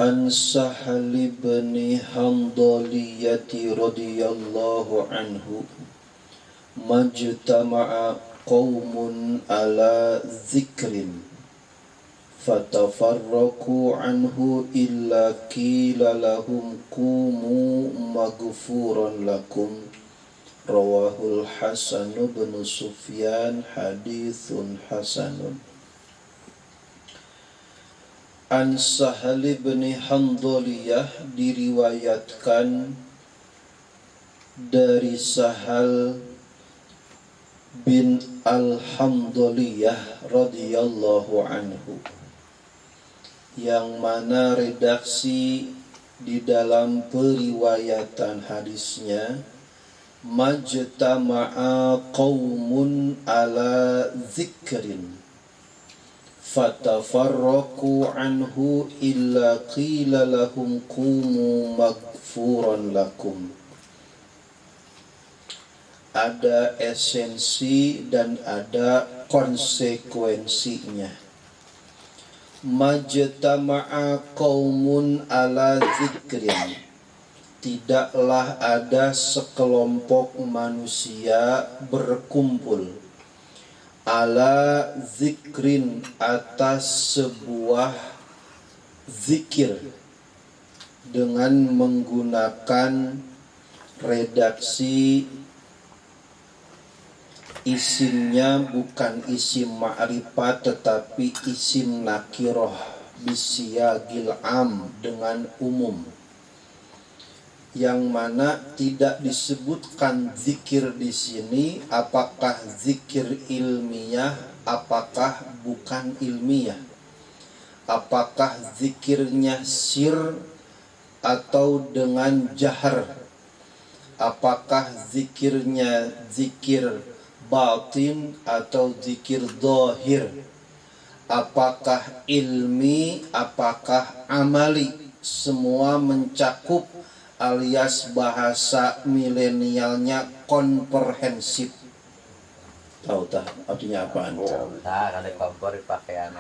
An Sahal bin Handaliyati radhiyallahu anhu majtama'a qaumun ala zikrin fatafarraqu anhu illa qila lahum qumu maghfuran lakum. Rawahul Hasan bin Sufyan haditsun hasanun. An Sahal bin Handaliyah diriwayatkan dari Sahal bin Al-Handaliyah radhiyallahu anhu, yang mana redaksi di dalam periwayatan hadisnya majtama'a qaumun ala zikrin fatafarraqu anhu illa qila lahum qumu maghfuran lakum. Ada esensi dan ada konsekuensinya. Majtama'a qaumun ala zikrin, tidaklah ada sekelompok manusia berkumpul ala zikrin, atas sebuah zikir, dengan menggunakan redaksi isimnya bukan isim ma'rifat tetapi isim nakiroh bisyagil am, dengan umum, yang mana tidak disebutkan zikir di sini apakah zikir ilmiah, apakah bukan ilmiah, apakah zikirnya sir atau dengan jahar, apakah zikirnya zikir batin atau zikir zahir, apakah ilmi, apakah amali. Semua mencakup, alias bahasa milenialnya komprehensif. Tahu tak artinya apaan? Ada kompor pakaian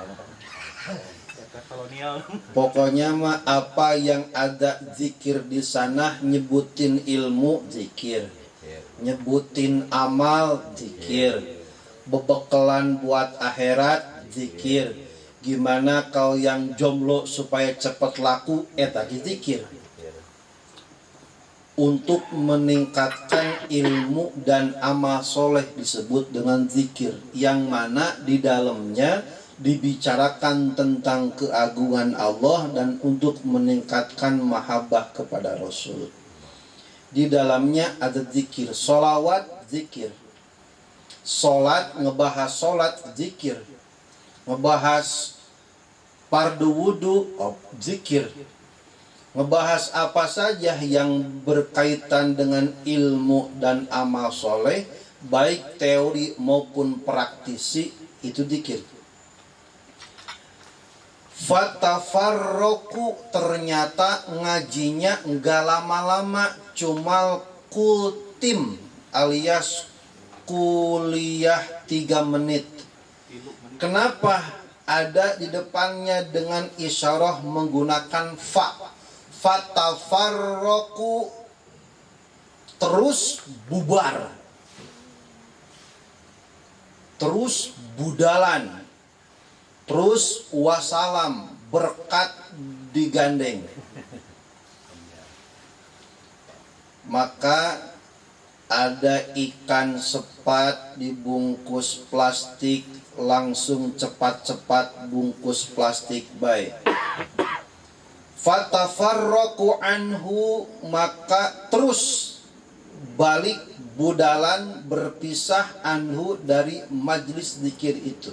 kolonial. Pokoknya mah apa yang ada zikir di sana, nyebutin ilmu zikir, nyebutin amal zikir, bebekalan buat akhirat zikir, gimana kalau yang jomblo supaya cepat laku tadi zikir. Untuk meningkatkan ilmu dan amal soleh disebut dengan zikir, yang mana di dalamnya dibicarakan tentang keagungan Allah dan untuk meningkatkan mahabbah kepada Rasul. Di dalamnya ada zikir, solawat zikir, solat ngebahas solat zikir, ngebahas fardu wudu zikir, ngebahas apa saja yang berkaitan dengan ilmu dan amal soleh, baik teori maupun praktisi, itu zikir. Fatafarroku, ternyata ngajinya enggak lama-lama, cuma kultim alias kuliah 3 menit. Kenapa ada di depannya dengan isyarah menggunakan fa? Fatafarroku, terus bubar, terus budalan, terus wassalam, berkat digandeng. Maka ada ikan sepat dibungkus plastik, langsung cepat-cepat bungkus plastik baik. Fatafarraqu anhu, maka terus balik budalan, berpisah anhu dari majlis zikir itu.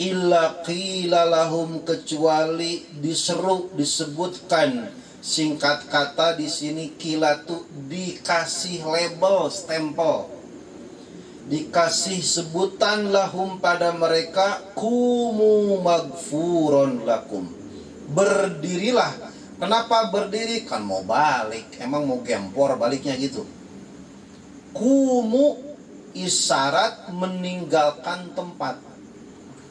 Illa qila lahum, kecuali diseru, disebutkan singkat kata di sini qila tuh dikasih label, stempel, dikasih sebutan lahum pada mereka, kumu maghfuron lakum, berdirilah. Kenapa berdiri? Kan mau balik, emang mau gempor baliknya gitu. Kumu isyarat meninggalkan tempat.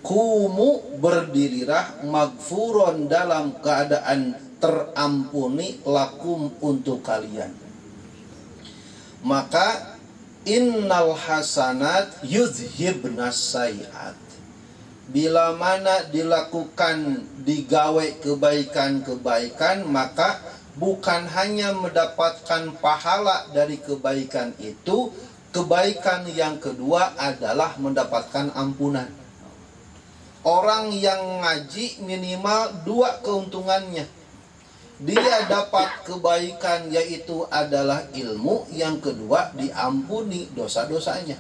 Kumu berdirilah, maghfuron dalam keadaan terampuni lakum untuk kalian. Maka innal hasanat yudhibnas sayiat. Bila mana dilakukan digawe kebaikan-kebaikan, maka bukan hanya mendapatkan pahala dari kebaikan itu, kebaikan yang kedua adalah mendapatkan ampunan. Orang yang ngaji minimal 2 keuntungannya. Dia dapat kebaikan, yaitu adalah ilmu. Yang kedua, diampuni dosa-dosanya.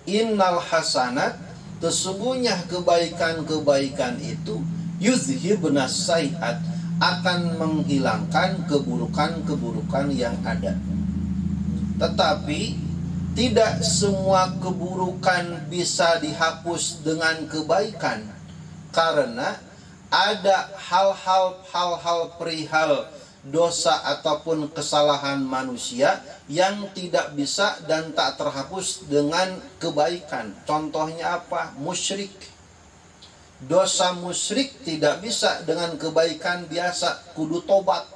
Innal hasanat, sesungguhnya kebaikan-kebaikan itu yuzhibnas sayiat, akan menghilangkan keburukan-keburukan yang ada. Tetapi tidak semua keburukan bisa dihapus dengan kebaikan, karena ada hal-hal perihal dosa ataupun kesalahan manusia yang tidak bisa dan tak terhapus dengan kebaikan. Contohnya apa? Musyrik. Dosa musyrik tidak bisa dengan kebaikan biasa, kudu tobat.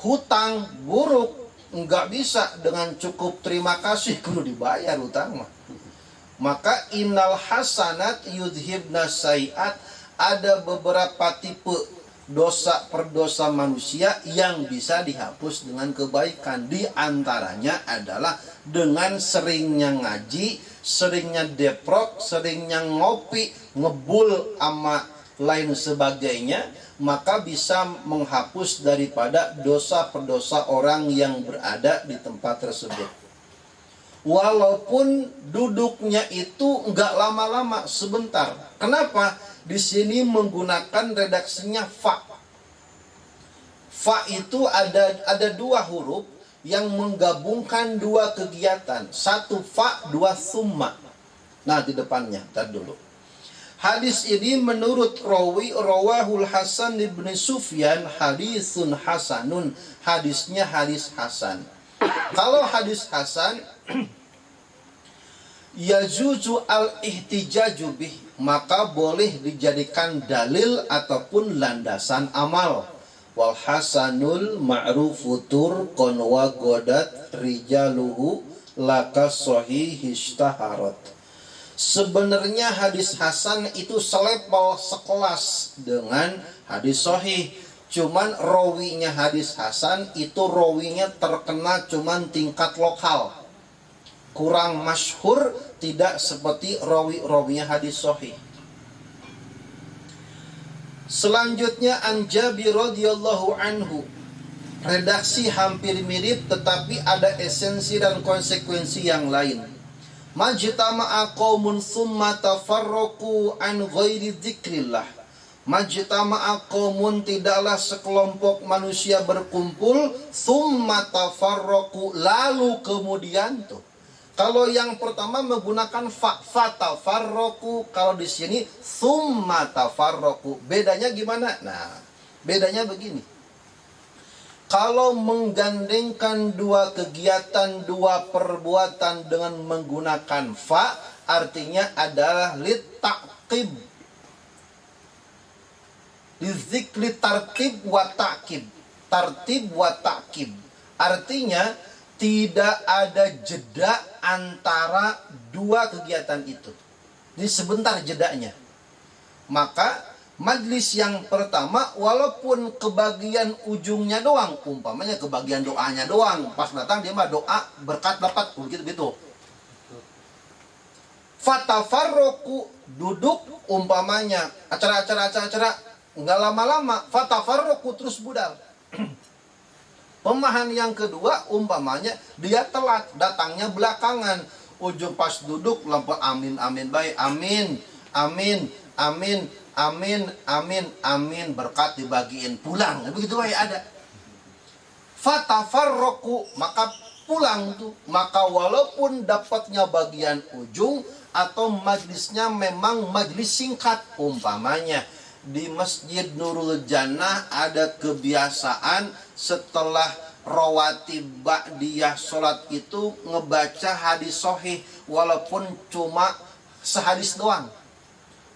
Hutang buruk nggak bisa dengan cukup terima kasih, kudu dibayar hutang mah. Maka innal hasanat yudhibnas sayiat, ada beberapa tipe dosa perdosa manusia yang bisa dihapus dengan kebaikan. Di antaranya adalah dengan seringnya ngaji, seringnya deprok, seringnya ngopi, ngebul sama lain sebagainya, maka bisa menghapus daripada dosa perdosa orang yang berada di tempat tersebut. Walaupun duduknya itu enggak lama-lama, sebentar. Kenapa? Di sini menggunakan redaksinya fa. Fa itu ada 2 huruf yang menggabungkan 2 kegiatan. 1 fa, 2 summa. Nah, di depannya, tar dulu. Hadis ini menurut rawi rawahul Hasan ibn Sufyan hadisun hasanun. Hadisnya hadis hasan. Kalau hadis hasan yajuzu al-ihtijaju bih, maka boleh dijadikan dalil ataupun landasan amal. Wal hasanul ma'rufu turqan wa godat rijaluhu laka sahih istaharat. Sebenarnya hadis hasan itu selevel sekelas dengan hadis sahih. Cuman rawinya hadis hasan itu rawinya terkena cuman tingkat lokal, kurang masyhur, tidak seperti rawi-rawinya hadis sahih. Selanjutnya an Jabir radhiyallahu anhu. Redaksi hampir mirip tetapi ada esensi dan konsekuensi yang lain. Majtama'a qaumun tsumma tafarraqu an ghairi dzikrillah. Majtama'a qaumun, tidaklah sekelompok manusia berkumpul, tsumma tafarraqu, lalu kemudian tuh. Kalau yang pertama menggunakan fa, fatafarraqu, kalau di sini tsumma tafarraqu. Bedanya gimana? Nah, bedanya begini. Kalau menggandengkan 2 kegiatan, 2 perbuatan dengan menggunakan fa, artinya adalah littaqib. Dizikri tartib wa ta'kib. Tartib wa ta'kib. Artinya tidak ada jeda antara 2 kegiatan itu. Ini sebentar jedanya. Maka majlis yang pertama, walaupun kebagian ujungnya doang, umpamanya kebagian doanya doang, pas datang dia mah doa berkat dapat, gitu. Fatafarroku, duduk umpamanya acara nggak lama-lama, fatafarroku terus budal. Pemahaman yang kedua, umpamanya dia telat, datangnya belakangan, ujung pas duduk lampu amin baik, amin, berkat dibagiin pulang, begitu ya ada. Fatafarroku, maka pulang tuh. Maka walaupun dapatnya bagian ujung atau majlisnya memang majlis singkat, umpamanya di Masjid Nurul Jannah ada kebiasaan setelah rawatib ba'diyah sholat itu ngebaca hadis sahih walaupun cuma sehadis doang.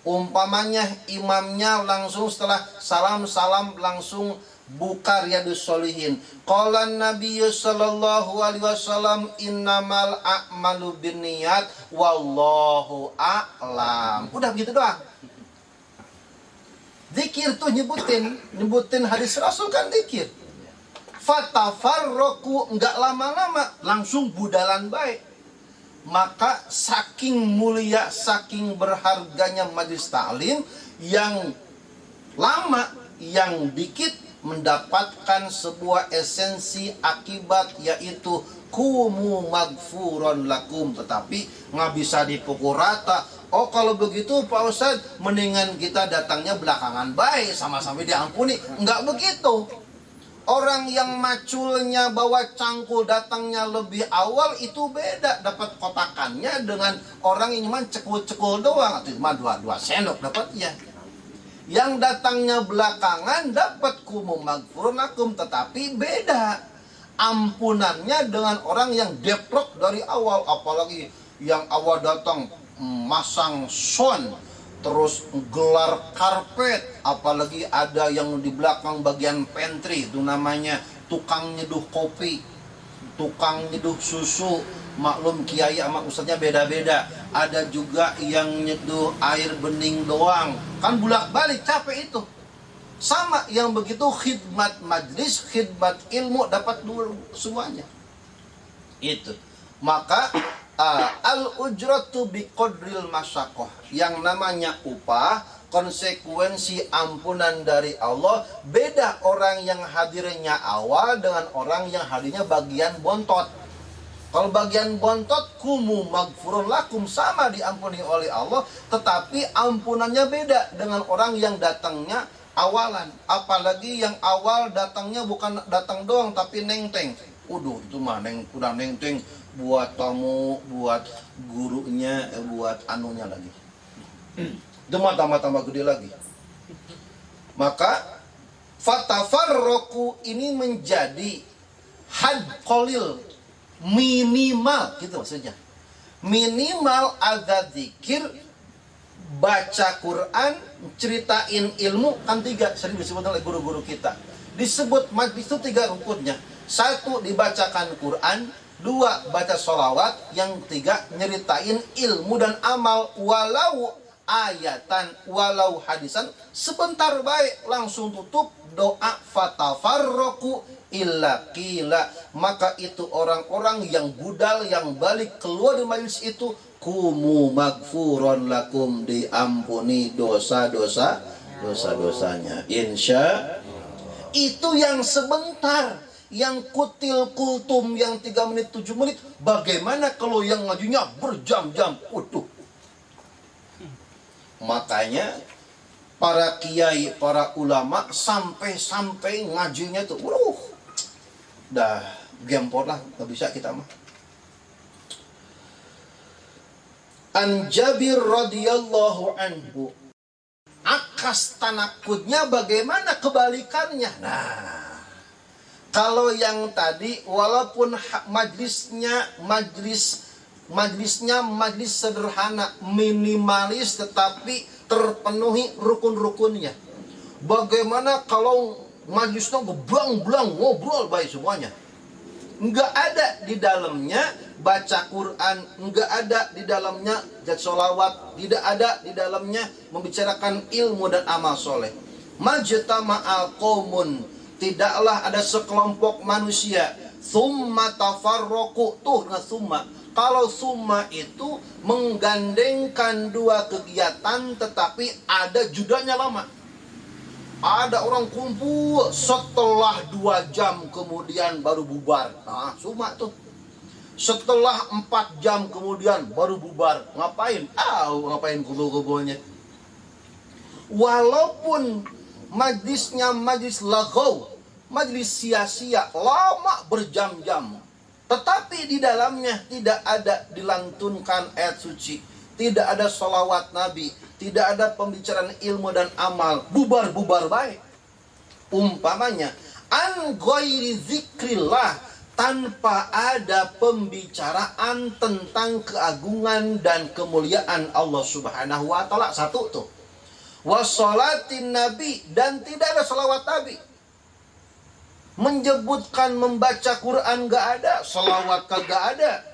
Umpamanya imamnya langsung setelah salam langsung buka Riyadus Shalihin. Qala Nabi sallallahu alaihi wasallam innamal a'malu binniyat wallahu a'lam. Udah begitu doang. Zikir tuh nyebutin hadis Rasul kan zikir. Fatafarroku, enggak lama-lama langsung budalan baik. Maka saking mulia, saking berharganya majlis ta'lim, yang lama, yang dikit mendapatkan sebuah esensi akibat, yaitu kumu magfuron lakum. Tetapi nggak bisa dipukul rata. Oh kalau begitu Pak Ustadz, mendingan kita datangnya belakangan baik, sama-sama diampuni. Nggak begitu. Orang yang maculnya bawa cangkul datangnya lebih awal itu beda, dapat kotakannya dengan orang yang cuma cekul-cekul doang, atau cuma dua sendok dapatnya. Yang datangnya belakangan dapat kumu magfurun lakum, tetapi beda ampunannya dengan orang yang deprok dari awal. Apalagi yang awal datang masang sound, terus gelar karpet, apalagi ada yang di belakang bagian pantry, itu namanya tukang nyeduh kopi, tukang nyeduh susu. Maklum kiai sama ustadznya beda-beda. Ada juga yang nyeduh air bening doang, kan bolak-balik capek itu. Sama yang begitu khidmat majlis, khidmat ilmu, dapat dua semuanya. Itu. Maka al-ujratu biqadril masyaqqah. Yang namanya upah, konsekuensi ampunan dari Allah, beda orang yang hadirnya awal dengan orang yang hadirnya bagian bontot. Kalau bagian bontot, kumu magfurun lakum, sama diampuni oleh Allah, tetapi ampunannya beda dengan orang yang datangnya awalan. Apalagi yang awal datangnya bukan datang doang, tapi nengteng. Udah itu mah udah nengteng buat tamu, buat gurunya, buat anunya lagi. Itu mah tambah gede lagi. Maka fatafarroku ini menjadi had qalil, minimal gitu maksudnya. Minimal ada zikir, baca Quran, ceritain ilmu, kan tiga sering disebut oleh guru-guru kita. Disebut majlis itu tiga rukunnya. Satu, dibacakan Quran. Dua, baca sholawat. Yang tiga, nyeritain ilmu dan amal. Walau ayatan, walau hadisan, sebentar baik, langsung tutup doa fatafarroku illa qila. Maka itu orang-orang yang budal, yang balik keluar dari majelis itu, kumu magfuron lakum, diampuni dosa-dosanya. Insya itu yang sebentar. Yang kutil kultum, yang 3 menit 7 menit. Bagaimana kalau yang ngajunya berjam-jam? Waduh. Makanya para kiai, para ulama sampai ngajinya tuh, dah gempor lah, nggak bisa kita mah. An Jabir radhiyallahu anhu, akas tanakudnya bagaimana kebalikannya? Nah, kalau yang tadi walaupun majlisnya majlis sederhana, minimalis, tetapi terpenuhi rukun-rukunnya. Bagaimana kalau majlisnya geblang-blang, ngobrol baik semuanya? Enggak ada di dalamnya baca Quran, enggak ada di dalamnya jad sholawat, tidak ada di dalamnya membicarakan ilmu dan amal soleh. Majtama'al qaumun, tidaklah ada sekelompok manusia, summa tafarroku, tuh nah summa. Kalau summa itu menggandengkan dua kegiatan tetapi ada judanya lama. Ada orang kumpul setelah 2 jam kemudian baru bubar. Nah, summa tuh. Setelah 4 jam kemudian baru bubar. Ngapain? Ngapain kumpul-kumpulnya? Walaupun majlisnya majlis laghaw, majlis sia-sia, lama berjam-jam, tetapi di dalamnya tidak ada dilantunkan ayat suci, tidak ada sholawat Nabi, tidak ada pembicaraan ilmu dan amal, bubar-bubar baik. Umpamanya an ghairi zikrillah, tanpa ada pembicaraan tentang keagungan dan kemuliaan Allah Subhanahu wa taala. Satu tuh. Wassalatin nabi, dan tidak ada salawat nabi. Menyebutkan membaca Quran gak ada, salawat kagak ada.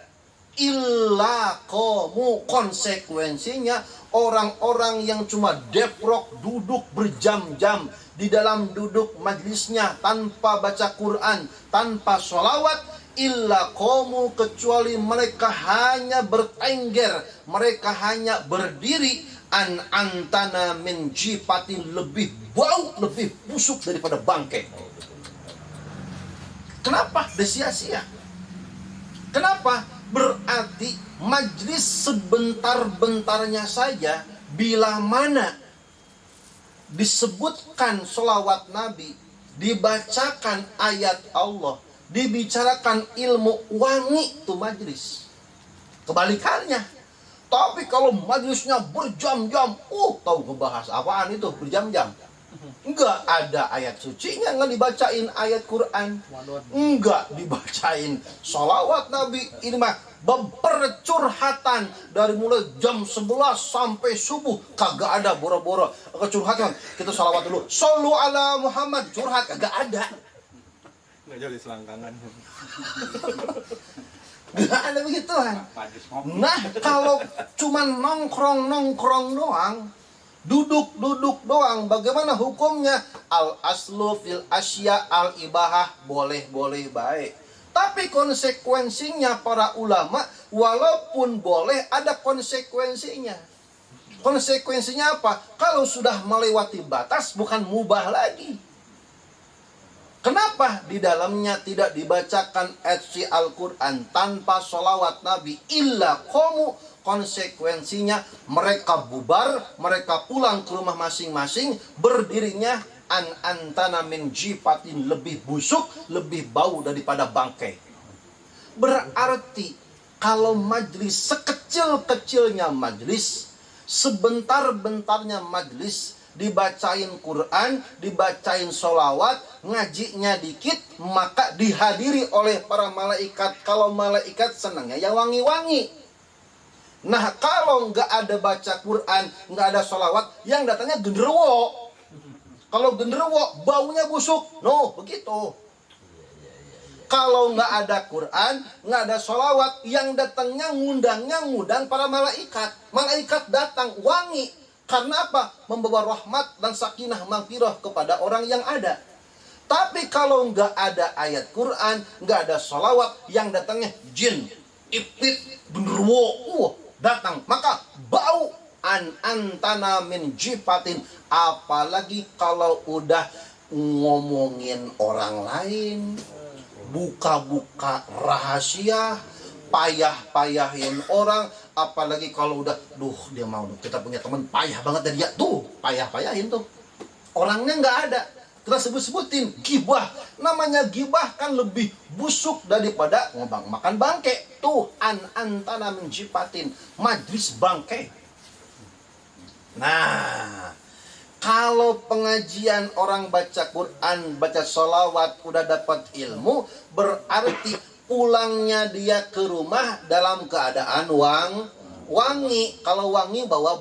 Illa qamu, konsekuensinya orang-orang yang cuma deprok duduk berjam-jam di dalam duduk majlisnya tanpa baca Quran, tanpa salawat. Illa qamu, kecuali mereka hanya bertengger, mereka hanya berdiri. Antana min jipatin, lebih bau, lebih busuk daripada bangkai. Kenapa? Sia-sia. Kenapa? Berarti majlis sebentar-bentarnya saja, bila mana disebutkan sholawat Nabi, dibacakan ayat Allah, dibicarakan ilmu, wangi tuh majlis. Kebalikannya, tapi kalau majlisnya berjam-jam, tahu ngebahas apaan itu berjam-jam? Enggak ada ayat sucinya, enggak dibacain ayat Quran, enggak dibacain sholawat Nabi. Ini mah bercurhatan dari mulai jam 11 sampai subuh, kagak ada boro-boro kecurhatan. Kita sholawat dulu, shollu ala Muhammad, curhat kagak ada. Nggak jadi selangkangan. Gak ada begituan. Nah, kalau cuman nongkrong doang, duduk doang, bagaimana hukumnya? Al aslu fil asya al ibahah, boleh baik. Tapi konsekuensinya para ulama, walaupun boleh, ada konsekuensinya. Konsekuensinya apa? Kalau sudah melewati batas, bukan mubah lagi. Kenapa di dalamnya tidak dibacakan ayat Al-Quran tanpa sholawat Nabi? Illa qamu, konsekuensinya mereka bubar, mereka pulang ke rumah masing-masing, berdirinya antana min jipatin, lebih busuk, lebih bau daripada bangkai. Berarti kalau majlis, sekecil-kecilnya majlis, sebentar-bentarnya majlis, dibacain Quran, dibacain sholawat, ngajinya dikit, maka dihadiri oleh para malaikat. Kalau malaikat senangnya yang wangi-wangi. Nah, kalau nggak ada baca Quran, nggak ada sholawat, yang datangnya genderuwo. Kalau genderuwo, baunya busuk. No, begitu. Kalau nggak ada Quran, nggak ada sholawat, yang datangnya ngundang para malaikat. Malaikat datang wangi. Karena apa? Membawa rahmat dan sakinah maghfirah kepada orang yang ada. Tapi kalau nggak ada ayat Quran, nggak ada sholawat, yang datangnya jin, iblis, genderuwo, datang. Maka bau antana min jipatin. Apalagi kalau udah ngomongin orang lain, buka-buka rahasia, payah-payahin orang. Apalagi kalau udah, dia mau, kita punya teman payah banget dari dia, payah-payahin tuh. Orangnya nggak ada, kita sebut-sebutin gibah. Namanya gibah kan lebih busuk daripada makan bangke. Tuh antana menjipatin, majlis bangke. Nah, kalau pengajian orang baca Quran, baca sholawat, udah dapat ilmu, berarti pulangnya dia ke rumah dalam keadaan wangi. Kalau wangi bawa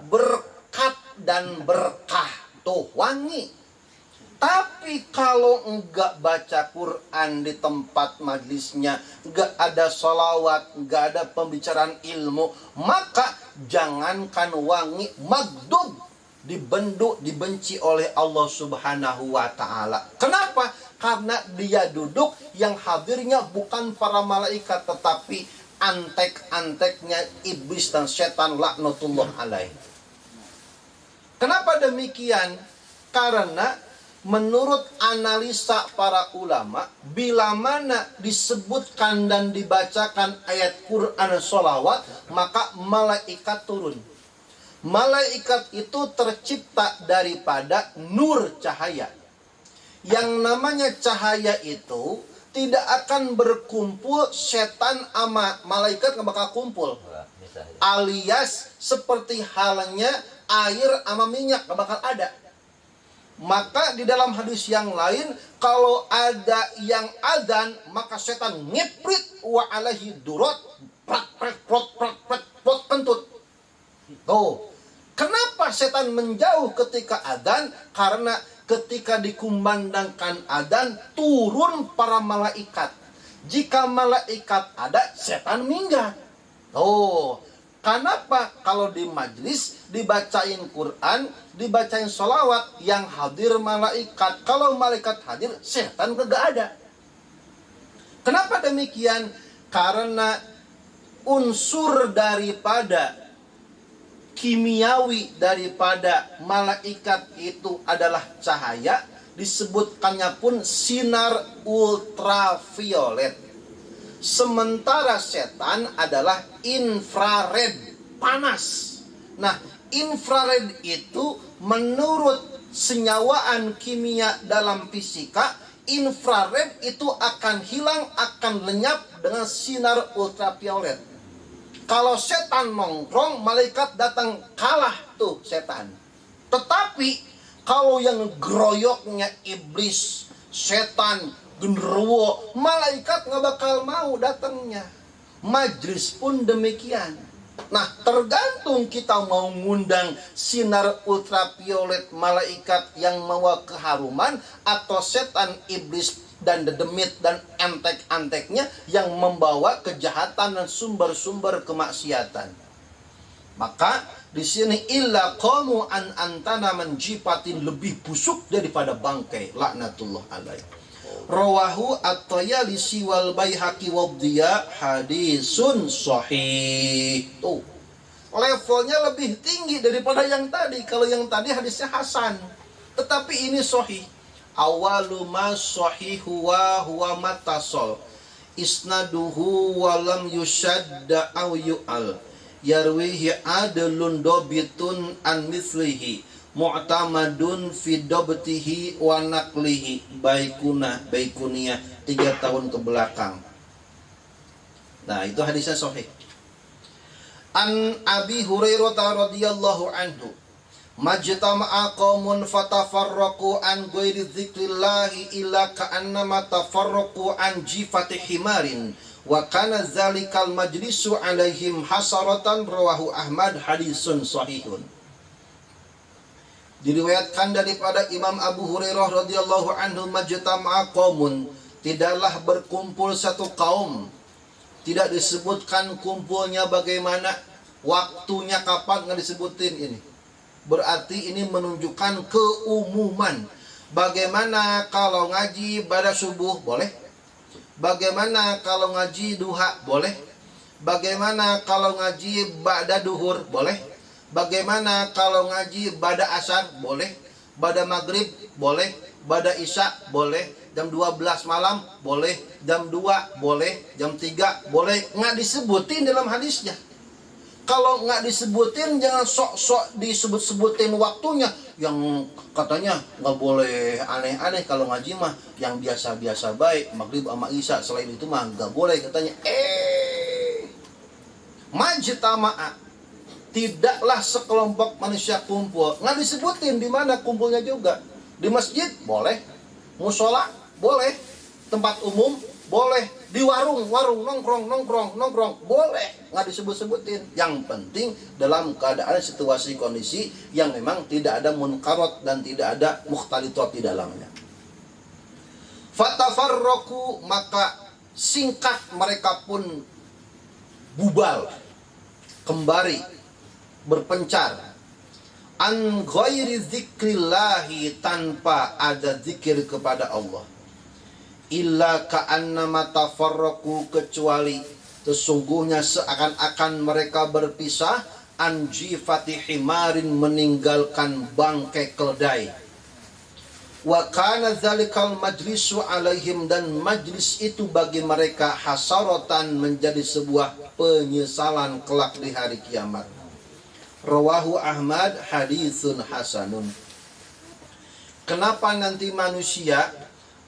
berkat dan berkah. Tuh wangi. Tapi kalau enggak baca Quran di tempat majlisnya, enggak ada sholawat, enggak ada pembicaraan ilmu, maka jangankan wangi, magdub, dibenci oleh Allah Subhanahu wa ta'ala. Kenapa? Karena dia duduk, yang hadirnya bukan para malaikat, tetapi antek-anteknya iblis dan setan laknatullah alaih. Kenapa demikian? Karena menurut analisa para ulama, bila mana disebutkan dan dibacakan ayat Quran sholawat, maka malaikat turun. Malaikat itu tercipta daripada nur cahaya. Yang namanya cahaya itu tidak akan berkumpul, setan sama malaikat nggak bakal kumpul. Alias seperti halnya air sama minyak nggak bakal ada. Maka di dalam hadis yang lain, kalau ada yang adzan, maka setan ngeprit wa alaihi durot, prot kentut. Tuh. Kenapa setan setan menjauh ketika adzan, karena ketika dikumandangkan adzan turun para malaikat. Jika malaikat ada, setan minggat. Oh, kenapa kalau di majlis dibacain Quran, dibacain sholawat, yang hadir malaikat? Kalau malaikat hadir, setan kagak ada. Kenapa demikian? Karena unsur daripada kimiawi daripada malaikat itu adalah cahaya, disebutkannya pun sinar ultraviolet. Sementara setan adalah infrared, panas. Nah, infrared itu menurut senyawaan kimia dalam fisika, infrared itu akan hilang, akan lenyap dengan sinar ultraviolet. Kalau setan nongkrong, malaikat datang, kalah tuh setan. Tetapi kalau yang geroyoknya iblis, setan, genderuwo, malaikat nggak bakal mau datangnya. Majlis pun demikian. Nah, tergantung kita mau ngundang sinar ultraviolet malaikat yang membawa keharuman, atau setan, iblis, dan dedemit dan antek-anteknya yang membawa kejahatan dan sumber-sumber kemaksiatan. Maka di sini illa qamu an antana menjipatin, lebih busuk daripada bangkai, laknatullah alaih. Rawahu at-Tayalisi wal Baihaqi wadhiya, hadisun sahih. Tuh, levelnya lebih tinggi daripada yang tadi. Kalau yang tadi hadisnya hasan, tetapi ini sahih. Awalu ma sahihu wa huwa matasol isnaduhu walam yushadda aw yu'al yarwihi adlun dobitun an mislihi mu'tamadun fi dobtihi wa naklihi. Baikuniyah 3 tahun ke belakang. Nah, itu hadisnya sahih. An Abi Hurairah radhiyallahu anhu, majtama'a qaumun fatafarraqu an ghairi dzikrillahi illa ka'annama tafarraqu an jifati himarin wa kana dzalikal majlisu alaihim hasaratan. Rawahu Ahmad, hadisun sahihun. Diriwayatkan daripada Imam Abu Hurairah radhiyallahu anhu, majtama'a qaumun, tidaklah berkumpul satu kaum. Tidak disebutkan kumpulnya bagaimana, waktunya kapan, nggak disebutin ini. Berarti ini menunjukkan keumuman. Bagaimana kalau ngaji pada subuh? Boleh. Bagaimana kalau ngaji duha? Boleh. Bagaimana kalau ngaji ba'da duhur? Boleh. Bagaimana kalau ngaji ba'da asar? Boleh. Ba'da maghrib? Boleh. Ba'da isya? Boleh. Jam 12 malam? Boleh. Jam 2? Boleh. Jam 3? Boleh. Nggak disebutin dalam hadisnya. Kalau nggak disebutin, jangan sok-sok disebut-sebutin waktunya. Yang katanya nggak boleh aneh-aneh kalau ngaji mah, yang biasa-biasa baik, maghrib sama isya, selain itu mah nggak boleh katanya. Majtama'a, tidaklah sekelompok manusia kumpul. Nggak disebutin di mana kumpulnya juga. Di masjid boleh, musola boleh, tempat umum boleh, di warung nongkrong boleh, nggak disebut-sebutin. Yang penting dalam keadaan situasi kondisi yang memang tidak ada munkarat dan tidak ada mukhtalitat di dalamnya. Fatafarraqu, maka singkat mereka pun bubal, kembali berpencar. An ghairi dzikrillahi, tanpa ada zikir kepada Allah. Illa ka'annama tafarraqu, kecuali sesungguhnya seakan-akan mereka berpisah. Anji fatih himarin, meninggalkan bangkai keledai. Wa kana dzalikal majlisu alaihim, dan majlis itu bagi mereka hasaratan, menjadi sebuah penyesalan kelak di hari kiamat. Rawahu Ahmad, hadisun hasanun. Kenapa nanti manusia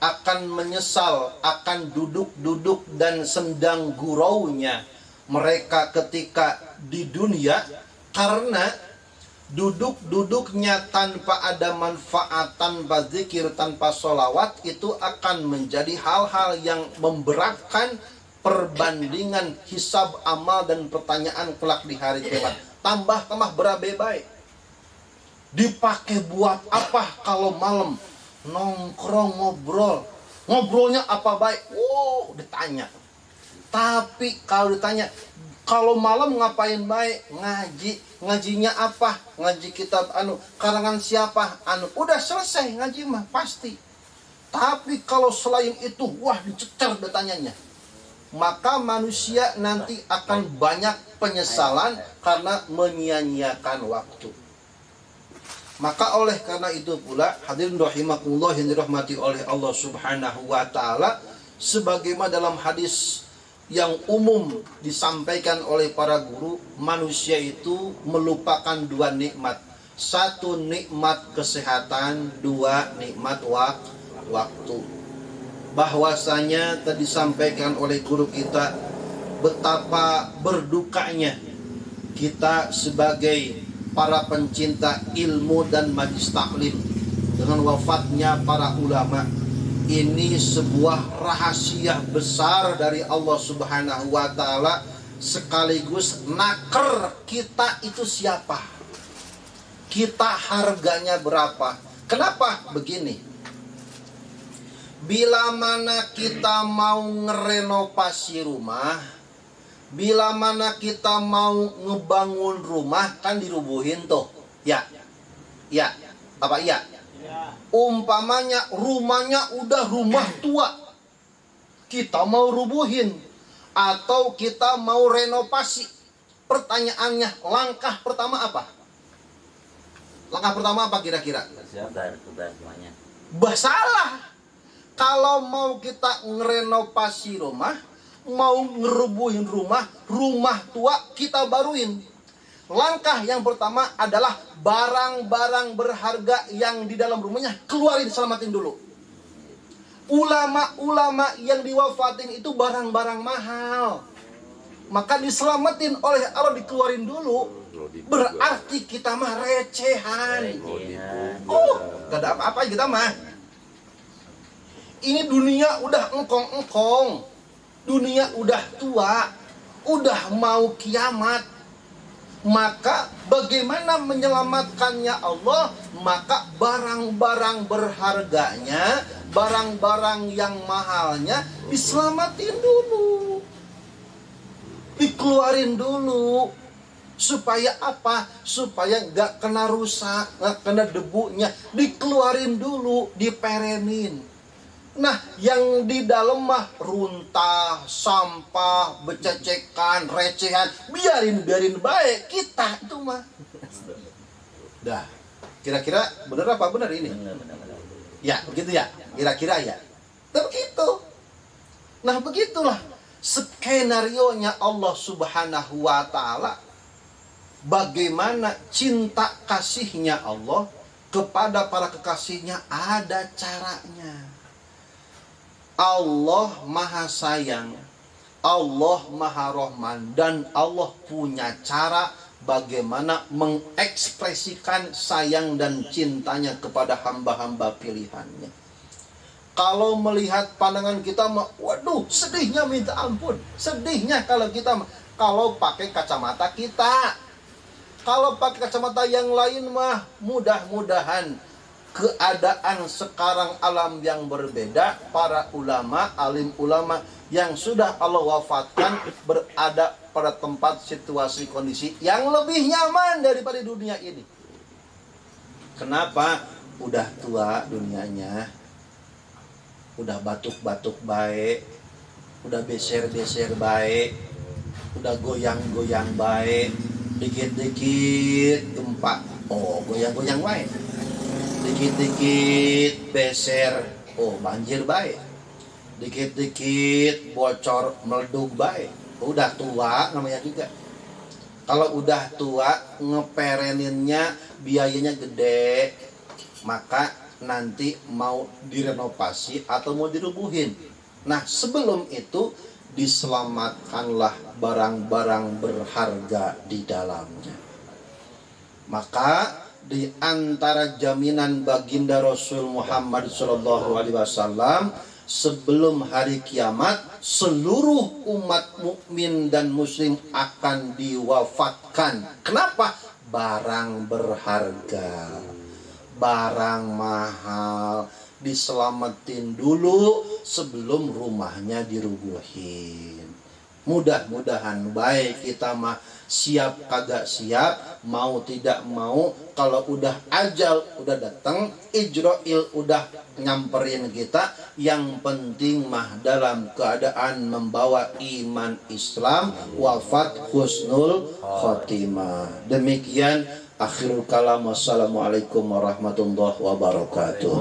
akan menyesal akan duduk-duduk dan sendang guraunya mereka ketika di dunia? Karena duduk-duduknya tanpa ada manfaat, tanpa zikir, tanpa sholawat, itu akan menjadi hal-hal yang memberatkan perbandingan hisab amal dan pertanyaan kelak di hari kiamat. Tambah berabe baik. Dipakai buat apa kalau malam? Nongkrong ngobrol. Ngobrolnya apa baik? Ditanya. Tapi kalau ditanya, kalau malam ngapain baik? Ngaji. Ngajinya apa? Ngaji kitab karangan siapa? Udah selesai ngaji mah pasti. Tapi kalau selain itu, dicecer ditanyanya. Maka manusia nanti akan banyak penyesalan karena menyia-nyiakan waktu. Maka oleh karena itu pula, hadirin rahimakumullah yang dirahmati oleh Allah Subhanahu wa taala, sebagaimana dalam hadis yang umum disampaikan oleh para guru, manusia itu melupakan dua nikmat. Satu nikmat kesehatan, dua nikmat waktu. Bahwasanya tadi disampaikan oleh guru kita betapa berdukanya kita sebagai para pencinta ilmu dan majlis taklim dengan wafatnya para ulama. Ini sebuah rahasia besar dari Allah Subhanahu wa taala, sekaligus naker kita itu siapa, kita harganya berapa. Kenapa begini? Bila mana kita mau ngerenovasi rumah, bila mana kita mau ngebangun rumah, kan dirubuhin tuh. Ya. Apa iya? Umpamanya rumahnya udah rumah tua, kita mau rubuhin atau kita mau renovasi. Pertanyaannya, langkah pertama apa? Langkah pertama apa kira-kira? Salah. Kalau mau kita ngerenovasi rumah, mau ngerubuhin rumah tua kita baruin. Langkah yang pertama adalah barang-barang berharga yang di dalam rumahnya keluarin, selamatin dulu. Ulama-ulama yang diwafatin itu barang-barang mahal, maka diselamatin oleh Allah, dikeluarin dulu. Berarti kita mah recehan. Gak ada apa-apa kita mah. Ini dunia udah engkong-engkong, dunia udah tua, udah mau kiamat. Maka bagaimana menyelamatkannya Allah? Maka barang-barang berharganya, barang-barang yang mahalnya diselamatin dulu, dikeluarin dulu. Supaya apa? Supaya gak kena rusak, gak kena debunya. Dikeluarin dulu, diperenin. Nah, yang di dalam mah runtah, sampah, bececekan, recehan, biarin baik. Kita itu mah. Dah. Kira-kira benar apa benar ini? Benar. Ya, begitu ya. Kira-kira ya. Begitu. Nah, begitulah skenarionya Allah Subhanahu wa taala. Bagaimana cinta kasihnya Allah kepada para kekasihnya, ada caranya. Allah Maha Sayang, Allah Maha Rahman, dan Allah punya cara bagaimana mengekspresikan sayang dan cintanya kepada hamba-hamba pilihannya. Kalau melihat pandangan kita, waduh, sedihnya minta ampun. Sedihnya kalau kita, kalau pakai kacamata kita. Kalau pakai kacamata yang lain mah, mudah-mudahan keadaan sekarang alam yang berbeda. Para ulama, alim ulama yang sudah Allah wafatkan berada pada tempat situasi kondisi yang lebih nyaman daripada dunia ini. Kenapa? Udah tua dunianya, udah batuk-batuk baik, udah beser-beser baik, udah goyang-goyang baik, dikit-dikit gempa, goyang-goyang baik. Dikit-dikit beser, banjir baik. Dikit-dikit bocor meleduk baik. Udah tua namanya juga. Kalau udah tua, ngepereninnya biayanya gede, maka nanti mau direnovasi atau mau dirubuhin. Nah, sebelum itu diselamatkanlah barang-barang berharga di dalamnya. Maka di antara jaminan baginda Rasul Muhammad SAW, sebelum hari kiamat seluruh umat mukmin dan muslim akan diwafatkan. Kenapa? barang berharga, barang mahal diselamatin dulu sebelum rumahnya dirubuhin. Mudah-mudahan baik kita mah siap kagak siap, mau tidak mau, kalau udah ajal udah datang, Ijrail udah nyamperin kita, yang penting mah dalam keadaan membawa iman Islam, wafat husnul khotimah. Demikian akhirul kalam. Wassalamualaikum warahmatullahi wabarakatuh.